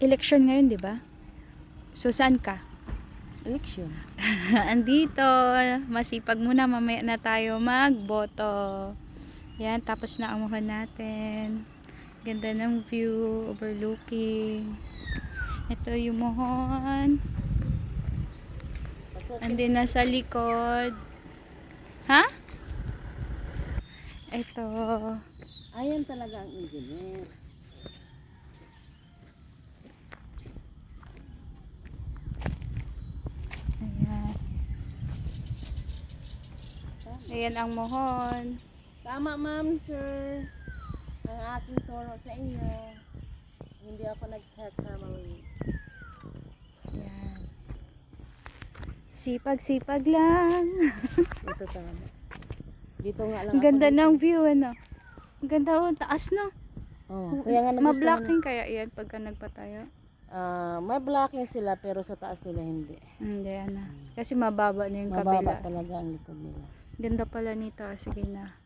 Election ngayon, di ba? So, saan ka? Election. Andito. Masipag muna. Mamaya na tayo magboto. Yan. Tapos na ang muhan natin. Ganda ng view. Overlooking. Ito yung muhon. Andin na sa likod. Ha? Ito. Ayan talaga ang engineer. Ayan. Ayan ang mohon. Tama ma'am, sir. Ang aking turo sa inyo. Hindi ako nagkakamali. Ayan. Sipag-sipag lang. Ito tama. Dito nga lang Ang ganda ako ng view, ano? Ang ganda, oh, taas, no? Oh, kaya nga nagustuhan. Ma-blocking kaya yan pagka nagpatayo? May blocking sila pero sa taas nila hindi. Hindi, ano. Kasi mababa na yung Mababa kabila. talaga ang likod nila. Ganda pala nito. Sige na.